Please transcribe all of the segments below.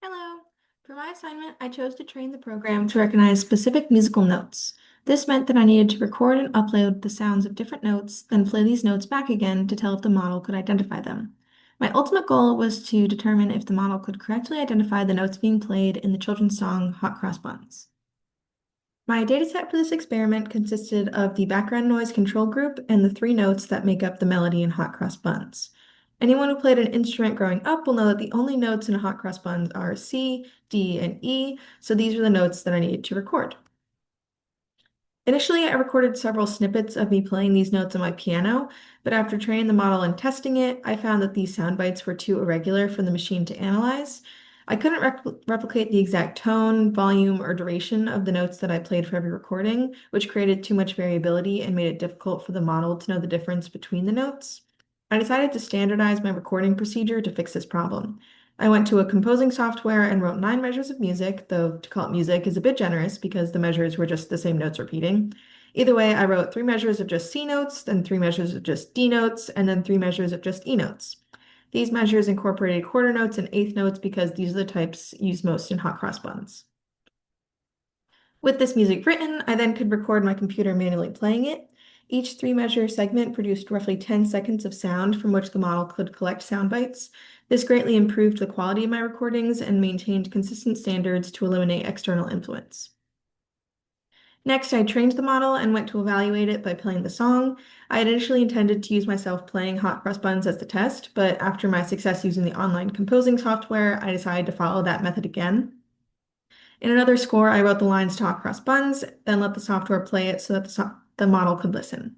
Hello. For my assignment, I chose to train the program to recognize specific musical notes. This meant that I needed to record and upload the sounds of different notes, then play these notes back again to tell if the model could identify them. My ultimate goal was to determine if the model could correctly identify the notes being played in the children's song Hot Cross Buns. My dataset for this experiment consisted of the background noise control group and the three notes that make up the melody in Hot Cross Buns. Anyone who played an instrument growing up will know that the only notes in Hot Cross Buns are C, D, and E, so these were the notes that I needed to record. Initially, I recorded several snippets of me playing these notes on my piano, but after training the model and testing it, I found that these sound bites were too irregular for the machine to analyze. I couldn't replicate the exact tone, volume, or duration of the notes that I played for every recording, which created too much variability and made it difficult for the model to know the difference between the notes. I decided to standardize my recording procedure to fix this problem. I went to a composing software and wrote 9 measures of music, though to call it music is a bit generous because the measures were just the same notes repeating. Either way, I wrote 3 measures of just C notes, then 3 measures of just D notes, and then 3 measures of just E notes. These measures incorporated quarter notes and eighth notes because these are the types used most in hot cross buns. With this music written, I then could record my computer manually playing it. Each 3 measure segment produced roughly 10 seconds of sound from which the model could collect sound bites. This greatly improved the quality of my recordings and maintained consistent standards to eliminate external influence. Next, I trained the model and went to evaluate it by playing the song. I had initially intended to use myself playing Hot Cross Buns as the test, but after my success using the online composing software, I decided to follow that method again. In another score, I wrote the lines to Hot Cross Buns, then let the software play it so that the model could listen.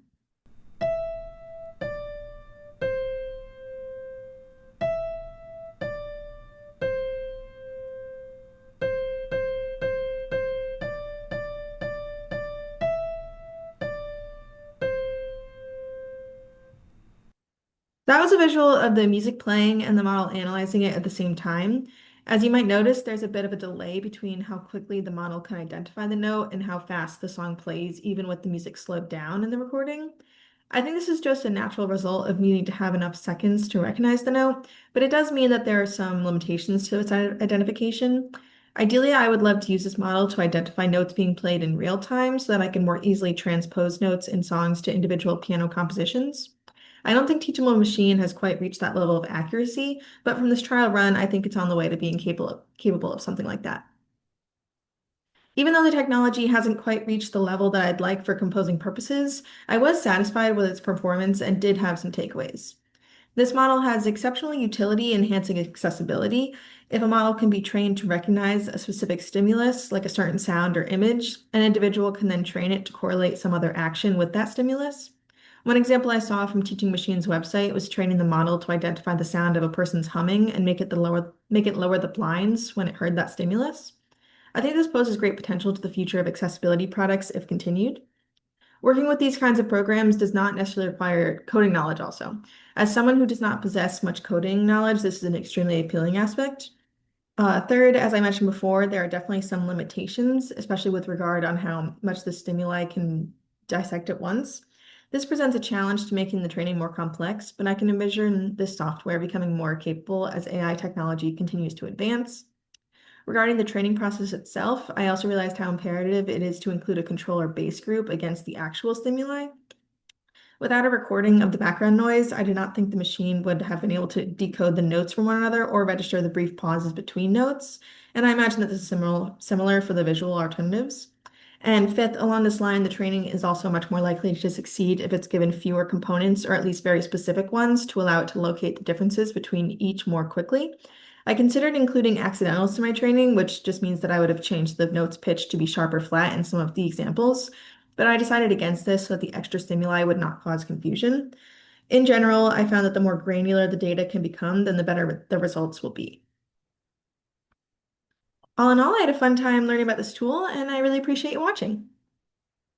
That was a visual of the music playing and the model analyzing it at the same time. As you might notice, there's a bit of a delay between how quickly the model can identify the note and how fast the song plays, even with the music slowed down in the recording. I think this is just a natural result of needing to have enough seconds to recognize the note, but it does mean that there are some limitations to its identification. Ideally, I would love to use this model to identify notes being played in real time so that I can more easily transpose notes in songs to individual piano compositions. I don't think Teachable Machine has quite reached that level of accuracy, but from this trial run, I think it's on the way to being capable of something like that. Even though the technology hasn't quite reached the level that I'd like for composing purposes, I was satisfied with its performance and did have some takeaways. This model has exceptional utility enhancing accessibility. If a model can be trained to recognize a specific stimulus, like a certain sound or image, an individual can then train it to correlate some other action with that stimulus. One example I saw from Teaching Machine's website was training the model to identify the sound of a person's humming and make it lower the blinds when it heard that stimulus. I think this poses great potential to the future of accessibility products if continued. Working with these kinds of programs does not necessarily require coding knowledge also. As someone who does not possess much coding knowledge, this is an extremely appealing aspect. Third, as I mentioned before, there are definitely some limitations, especially with regard on how much the stimuli can dissect at once. This presents a challenge to making the training more complex, but I can envision this software becoming more capable as AI technology continues to advance. Regarding the training process itself, I also realized how imperative it is to include a controller base group against the actual stimuli. Without a recording of the background noise, I do not think the machine would have been able to decode the notes from one another or register the brief pauses between notes. And I imagine that this is similar for the visual alternatives. And fifth, along this line, the training is also much more likely to succeed if it's given fewer components or at least very specific ones to allow it to locate the differences between each more quickly. I considered including accidentals to my training, which just means that I would have changed the note's pitch to be sharp or flat in some of the examples, but I decided against this so that the extra stimuli would not cause confusion. In general, I found that the more granular the data can become, then the better the results will be. All in all, I had a fun time learning about this tool, and I really appreciate you watching.